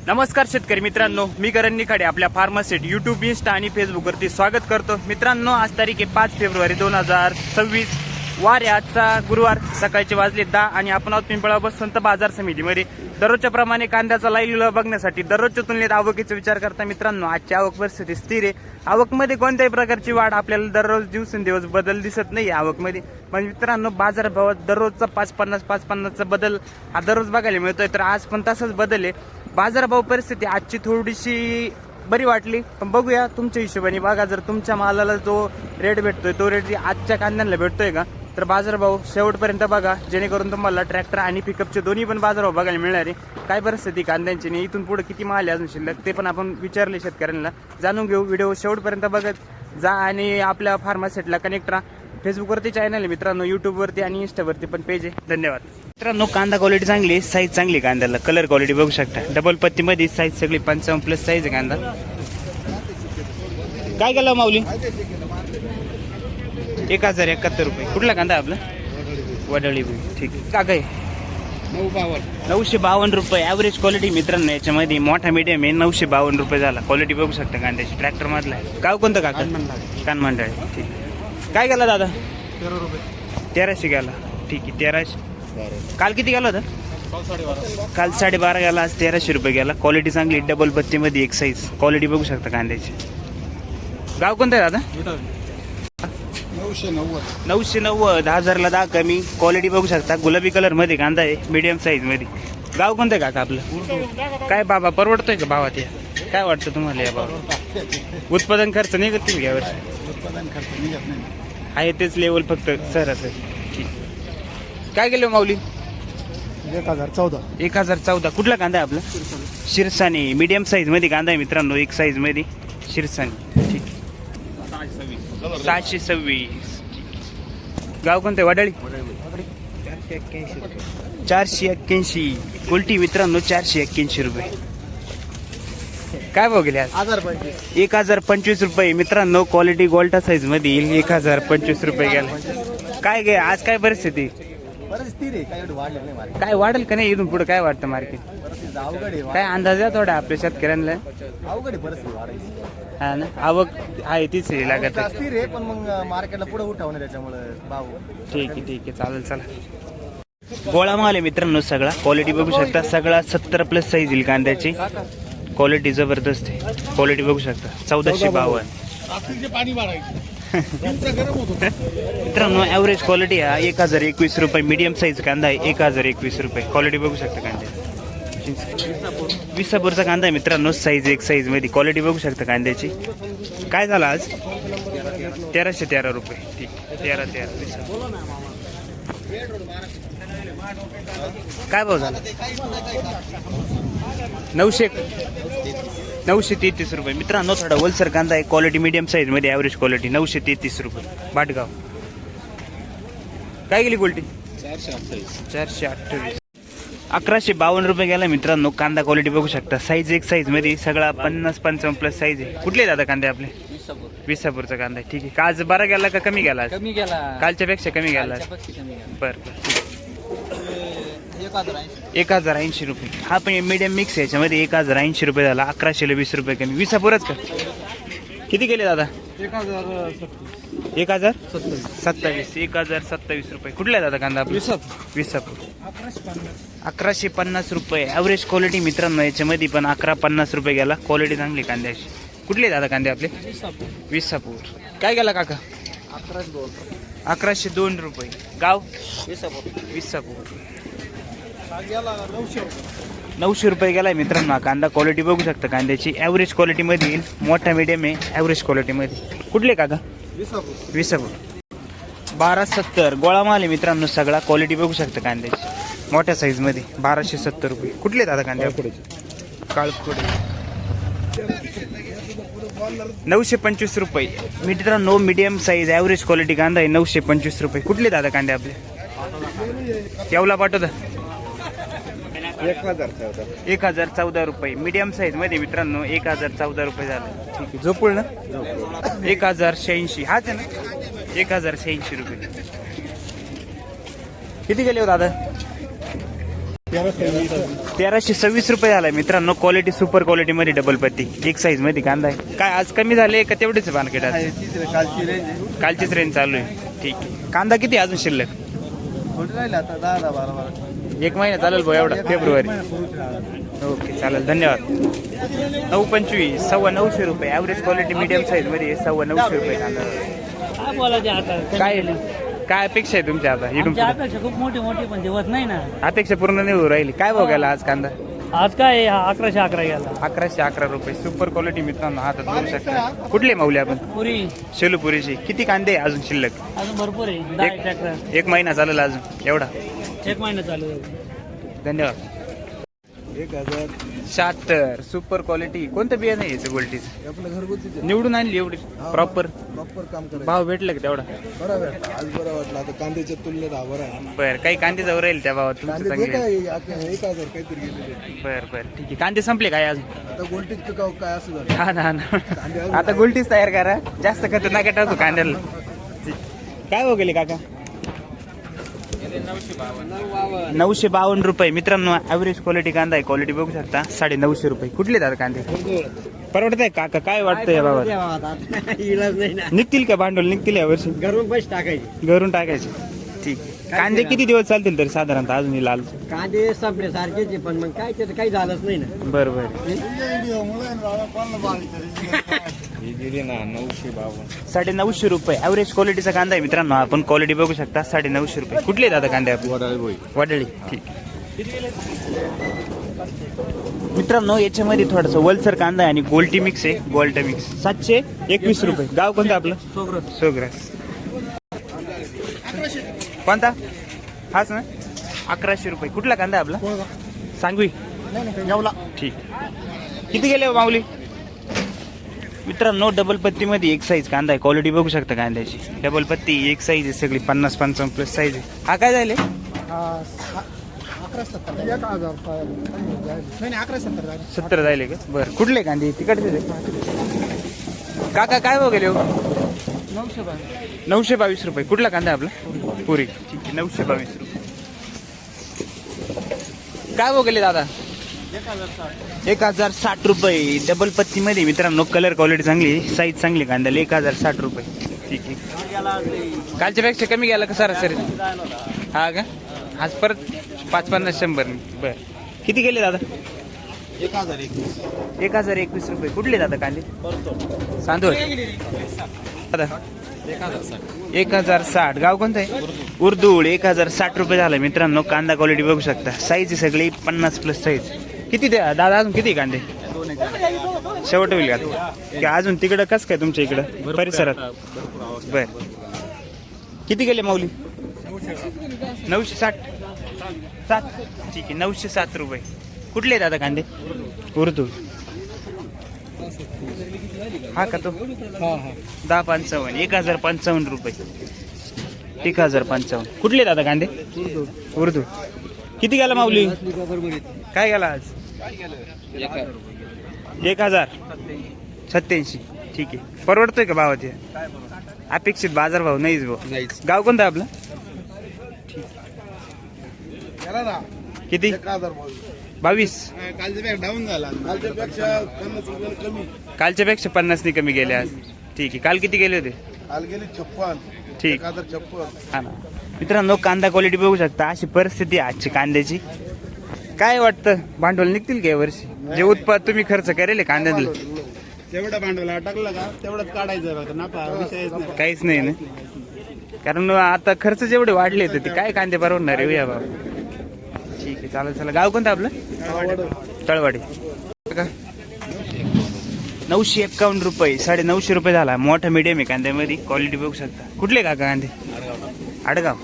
नमस्कार शेतकरी मित्रांनो, मी करण निखाडे आपल्या फार्मासेट यूट्यूब, इंस्टा आणि फेसबुकवरती स्वागत करतो. मित्रांनो, आज तारीख आहे 5 फेब्रुवारी 2026. वार आहे आजचा गुरुवार. सकाळचे वाजले 10 आणि आपण आहोत पिंपळगाव बसवंत बाजार समितीमध्ये. दररोजच्या प्रमाणे कांद्याचा लाईव्ह बघण्यासाठी दररोजच्या तुलनेत आवकीचा विचार करता मित्रांनो आजची आवक परिस्थिती स्थिर आहे. आवकमध्ये कोणत्याही प्रकारची वाढ आपल्याला दररोज दिवसेंदिवस बदल दिसत नाही आवकमध्ये. पण मित्रांनो, बाजारभावात दररोजचा 5.50 बदल हा दररोज बघायला मिळतोय. तर आज पण तसाच बदल आहे. बाजारभाव परिस्थिती आजची थोडीशी बरी वाटली, पण बघूया तुमच्या हिशोबाने. बघा, जर तुमच्या मालाला जो रेट भेटतोय तो रेट आजच्या कांद्यांना भेटतोय का, तर बाजारभाव शेवटपर्यंत बघा, जेणेकरून तुम्हाला ट्रॅक्टर आणि पिकअपचे दोन्ही पण बाजारभाव बघायला मिळणार आहे. काय परिस्थिती कांद्यांची नाही, इथून पुढे किती माल आहे अजून शिल्लक ते पण आपण विचारले शेतकऱ्यांना. जाणून घेऊ. व्हिडिओ शेवटपर्यंत बघत जा आणि आपल्या फार्मासेटला कनेक्ट राहा. फेसबुकवरती चॅनल आहे मित्रांनो, यूट्यूबवरती आणि इंस्टावरती पण पेज आहे. धन्यवाद मित्रांनो. कांदा क्वालिटी चांगली आहे, साईज चांगली आहे कांद्याला. कलर क्वालिटी बघू शकता. डबल पत्तीमध्ये साईज सगळी 55+ साईज आहे कांदा. काय केलं माऊली? 1071 रुपये. कुठला कांदा आपला? वडळी. ठीक आहे. का काय 952 रुपये ॲव्हरेज क्वालिटी मित्रांनो. याच्यामध्ये मोठा मीडियम आहे. 952 रुपये झाला. क्वालिटी बघू शकता कांद्याची. ट्रॅक्टर मधला आहे. गाव कोणतं काका? कानमंडळ. ठीक आहे. काय गेला दादा? 13 रुपये. 1300 गेला. ठीक आहे. 1300. काल किती गेला होता? काल 12.5 गेला. आज 1300 रुपये गेला. क्वालिटी चांगली. डबल बत्तीमध्ये एक साईज. क्वालिटी बघू शकता कांद्याची. गाव कोणतं आहे दादा? 990. 1000ला 10 कमी. क्वालिटी बघू शकता. गुलाबी कलर मध्ये कांदा आहे, मीडियम साईज मध्ये. गाव कोणतं आहे काका आपलं? काय बाबा, परवडतोय का भावात? या काय वाटतं तुम्हाला या भावात? उत्पादन खर्च नाही करतील यावर्षी? उत्पादन खर्च निघत नाही आहे तेच लेवल फक्त सरासरी. ठीक. काय केलं माऊली? 1014. 1014. कुठला कांदा आहे आपला? शिरसानी. मीडियम साईज मध्ये कांदा आहे मित्रांनो. एक साईज मध्ये शिरसानी. ठीक. 726. गाव कोणतं? वडाळी. 481. उलटी मित्रांनो 481 रुपये. काय भाव गेले आज? 1025 रुपये मित्रांनो. क्वालिटी गोल्टा साईज मध्ये येईल. 1025 रुपये गेला. काय गे आज काय परिस्थिती? काय वाढेल का नाही इथून पुढे? काय वाटतं मार्केट? काय अंदाज आहे थोडा आपल्या शेतकऱ्यांना? हा ना, आवक आहे तीच लागत आहे. पण मग मार्केटला पुढे उठावणे त्याच्यामुळे भाव. ठीक आहे. ठीक आहे. चालेल. चला. गोळा माल आहे मित्रांनो सगळा. क्वालिटी बघू शकता. सगळा 70+ साईज येईल कांद्याची. क्वालिटी जबरदस्त आहे. क्वालिटी बघू शकता. 1452. मित्रांनो ॲव्हरेज क्वालिटी हा 1021 रुपये. मीडियम साईज कांदा आहे. 1021 रुपये. क्वालिटी बघू शकता कांद्याची. विसापूरचा कांदा आहे मित्रांनो. साईज एक साईज मध्ये. क्वालिटी बघू शकता कांद्याची. काय झालं आज? 1313 रुपये. ठीक. 1313. काय भाव झाला? 933 रुपये मित्रांनो. थोडा वलसर कांदा आहे. क्वालिटी मीडियम साईज मध्ये. ॲव्हरेज क्वालिटी 933 रुपये. बाटगाव. काय गेली क्वालिटी? 428. 1152 रुपये गेला मित्रांनो. कांदा क्वालिटी बघू शकता. साईज एक साईज मध्ये. सगळा 50-55+ साईज आहे. कुठले दादा कांदे आपले? विसापूरचा कांदा आहे. ठीक आहे. आज बरा गेला का कमी गेला? कमी गेला. कालच्या पेक्षा कमी गेला. बरं. 1080 रुपये. हा पण मीडियम मिक्स आहे. याच्यामध्ये 1080 रुपये झाला. 1120 रुपये कमी. विसापूरच का? किती गेले दादा? 1027. 1027 रुपये. कुठला आहे दादा कांदा? विसापूर. 1150 रुपये. ॲव्हरेज क्वालिटी मित्रांनो. याच्यामध्ये पण 1150 रुपये गेला. क्वालिटी चांगली कांद्याची. कुठले दादा कांदे आपले? विसापूर. काय गेला काका? 1102 रुपये. गाव? विसापूर. 900 रुपये गेलाय मित्रांनो. कांदा क्वालिटी बघू शकता कांद्याची. ॲव्हरेज क्वालिटी मध्ये येईल. मोठा मीडियम आहे. ॲव्हरेज क्वालिटी मध्ये. कुठले काका? विसापूर. 1270. गोळा माल आहे मित्रांनो सगळा. क्वालिटी बघू शकता कांद्याची. मोठ्या साईज मध्ये. 1270 रुपये. कुठले दादा कांदे? काळखोडे. 925 रुपये मित्रांनो. मीडियम साईज ॲव्हरेज क्वालिटी कांदा आहे. 925 रुपये. कुठले दादा कांदे आपले? येवला पाठवता. 1014 रुपये. मीडियम साईज मध्ये मित्रांनो. 1014 रुपये झालं. ठीक आहे. झोपूळ ना? 1086. हाच आहे ना? 1086 रुपये. किती गेले हो दादा? 1326 रुपये झालाय मित्रांनो. क्वालिटी सुपर क्वालिटी मध्ये डबल पत्ती एक साईज मध्ये कांदा आहे. काय आज कमी झाले का तेवढेच आहे मार्केट आज? कालची रेंज कालचीच रेंज चालू आहे. ठीक आहे. कांदा किती आहे अजून शिल्लक? थोडी राहिले आता 10-12 एक महिना चालेल भाऊ एवढा फेब्रुवारी. ओके चालेल धन्यवाद. 925 900 रुपये ॲव्हरेज क्वालिटी मीडियम साईज मध्ये 900 रुपये कांदा. काय बोलायचे आता? काय काय अपेक्षा आहे तुमच्या आता इथून आमची पुढे? अपेक्षा खूप मोठी मोठी पण दिवत नाही ना. अपेक्षा पूर्ण नाही होऊ राहिली. काय भाव गेला आज कांदा? आज काय 1111 गेला. 1111 रुपये सुपर क्वालिटी मित्रांनो हातात बघू शकता. कुठले माऊली आपण? पुरी शेलूपुरीची. किती कांदे आहे अजून शिल्लक? अजून भरपूर आहे. 10 ट्रॅक्टर एक महिना चालेल अजून एवढा. 1 महिना चालू आहे. धन्यवाद. 1076 सुपर क्वालिटी. कोणतं बियाणं आहे याचं गोल्टीचं? आपलं घरगुती निवडून आणली एवढी प्रॉपर? प्रॉपर काम करायचं. भाव भेटला का तेवढा? बरं वाटलं आज, बरं वाटलं. आता कांद्याच्या तुलनेत हा बरं आहे. बर काही कांदे जाऊ राहील त्या भावात तुमचं कांदे चांगले. काय 1000 काहीतरी गेलेले. बर ठीक आहे. कांदे संपले काय अजून? आता गोल्टीच पिकाव काय असं झालं. हा ना आता गोल्टीच तयार करा. जास्त खत नका टाकू कांद्याला. काय हो गेले काका? 952 रुपये मित्रांनो. ॲव्हरेज क्वालिटी कांदा आहे. क्वालिटी बघू शकता. 950 रुपये. कुठले दादा कांदे? परवडत आहे काका? काय वाटतं या बाबा? इलाज नाही ना. निघतील का भांडवल? निघतील या वर्षी? घरून पैसे टाकायचे. घरून टाकायचे. ठीक. कांदे किती दिवस चालतील तरी साधारणतः अजून हे लाल? कांदे संपले सारखेच पण मग काय त्याचं काही झालंच नाही ना. बरोबर. 950 रुपये ॲव्हरेज क्वालिटीचा कांदा आहे मित्रांनो. आपण क्वालिटी बघू शकता. 950 रुपये. कुठले दादा कांदे आपले? वडाळी. ठीक. मित्रांनो याच्यामध्ये थोडंसं वलसर कांदा आहे आणि गोल्टी मिक्स आहे. गोल्ट मिक्स 721 रुपये. गाव कोणतं आपलं? सोग्रास. कोणता? हाच ना. 1100 रुपये. कुठला कांदा आहे आपला? सांगवी. ठीक. किती गेले हो माऊली? मित्रांनो डबल पत्तीमध्ये एक साईज कांदा आहे. क्वालिटी बघू शकता कांद्याची. डबल पत्ती एक साईज आहे सगळी. 50-55 प्लस साईज आहे. हा काय झाले? 70 झाले का? बरं. कुठले कांदे? तिकडचे ते काका काय हो गेले हो? 922 रुपये. कुठला कांदा आपला? पुरी. ठीक आहे. 922 रुपये. काय हो गेले दादा? 1060 रुपये. डबल पत्ती मध्ये मित्रांनो. कलर क्वालिटी चांगली. साईज चांगली कांद्याला. 1060 रुपये. ठीक आहे. कालच्या पेक्षा कमी गेला का सरासरी? हा का? आज परत 5-50 100 बर. किती गेले दादा? 1021 रुपये. कुठले दादा कांदे? सांदोळ. दादा 1060. गाव कोणतं आहे? उर्दूळ. 1060 रुपये झालं मित्रांनो. कांदा क्वालिटी बघू शकता. साईज सगळी 50 प्लस साईज. किती द्या दादा अजून? किती कांदे? शेवट होईल का अजून? तिकडं कस काय तुमच्या इकडं परिसरात? बर. किती गेले माऊली? 960. 7. ठीक आहे. 907 रुपये. कुठले दादा कांदे? उर्दू. हा का तो? 1055. 1055 रुपये. 1055. कुठले दादा कांदे? उर्दू. किती गेला माऊली? काय गेला आज? 1087. ठीक आहे. परवडतोय का भावात? अपेक्षित बाजार भाव नाहीच भाऊ. गाव कोणतं आपलं? किती? 22. डाऊन झाला. कालच्या पेक्षा 50 नाही कमी गेले आज. ठीक आहे. काल किती गेले होते? काल गेली 56. ठीक. 1056. हा ना. मित्रांनो कांदा क्वालिटी बघू शकता. अशी परिस्थिती आहे आजची कांद्याची. काय वाटतं भांडवल निघतील का या वर्षी? जे उत्पादन तुम्ही खर्च करेल कांद्यातलं तेवढं भांडवल टाकलं का तेवढंच काढायचं. नफा विषयच नाही. काहीच नाही ना. कारण आता खर्च जेवढे वाढले तर ते काय कांदे परवडणार आहे या बाबा. ठीक आहे. चालेल. चला. गाव कोणतं आपलं? तळवाडी. 951 रुपये. 950 रुपये झाला. मोठा मीडियम आहे कांद्यामध्ये. क्वालिटी बघू शकता. कुठले काका कांदे? आडगाव.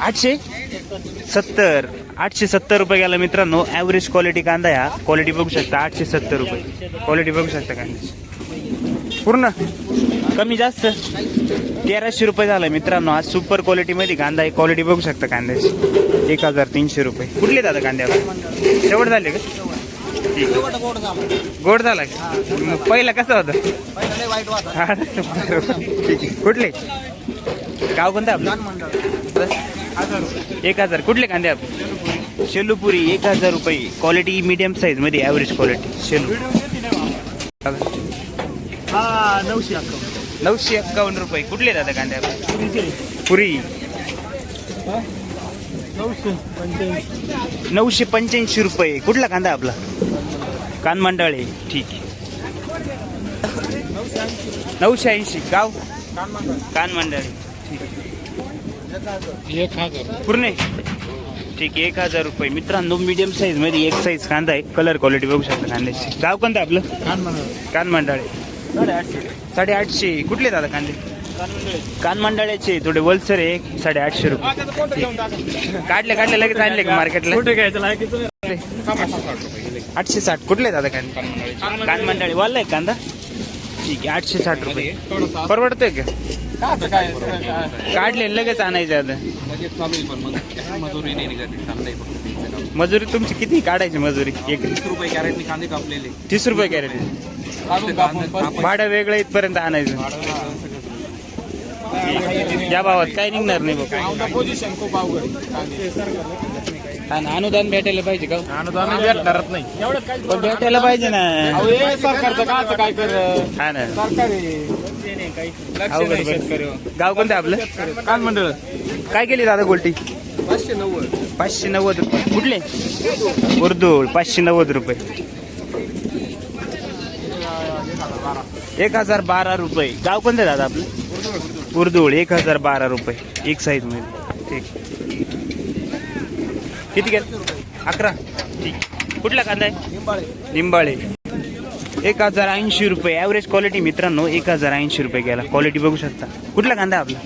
870. 870 रुपये गेला मित्रांनो. ॲव्हरेज क्वालिटी कांदा या. क्वालिटी बघू शकता. 870 रुपये. क्वालिटी बघू शकता कांद्याची. पूर्ण कमी जास्त 1300 रुपये झाला मित्रांनो. आज सुपर क्वालिटीमध्ये कांदा आहे. क्वालिटी बघू शकता कांद्याची. 1300 रुपये. कुठले दादा कांद्याला? शेवट झाले का? ठीक. गोड झाला का? पहिला कसा होता? ठीक आहे. कुठले? गाव कोणतं आपलं? 1000. कुठले कांदे आपले? शेलूपुरी 1000 रुपये. क्वालिटी मीडियम साईज मध्ये ॲव्हरेज क्वालिटी शेलू. 951 रुपये. कुठले दादा कांदे आपले? पुरी 985 रुपये. कुठला कांदा आपला? कानमंडाळे. ठीक आहे. 980. गाव कानमंडाळे. ठीक आहे. पूर्ण ठीक आहे. 1000 रुपये. मित्रांनो मीडियम साईज मध्ये एक साईज कांदा आहे. कलर क्वालिटी बघू शकता कांद्याची. गाव कोणतं आपलं? कानमंडाळे. 850. कुठले दादा कांदे? कानमंडाळ्याचे. थोडे वलसर आहे. 850 रुपये. काढले लगेच आणले का मार्केटला? 860. कुठले दादा कांदे? कानमंडाळे. वाला आहे कांदा. ठीक आहे. 860 रुपये. परवडतोय का? काढले लगेच आणायचे आता. मजुरी तुमची किती काढायची मजुरी? 30 रुपये कॅरेट. भाडं वेगळं इथपर्यंत आणायचं. या भावात काय निघणार नाही बघ. अनुदान भेटायला पाहिजे का? अनुदान भेटणारच नाही. पण भेटायला पाहिजे ना. सरकारचं काय कर हा ना. सरकारी गाव कोणतं आपलं? कानमंडळ. काय केली दादा गोल्टी? 590 रुपये. कुठले? उर्दूळ. 590 रुपये. 1012 रुपये. गाव कोणतं दादा आपलं? उर्दूळ. 1012 रुपये. एक साईज मध्ये. ठीक. किती गेलं? 11. ठीक. कुठला कांदा आहे? लिंबाळे. 1080 रुपये. ॲव्हरेज क्वालिटी मित्रांनो 1080 रुपये गेला. क्वालिटी बघू शकता. कुठला कांदा आहे आपला?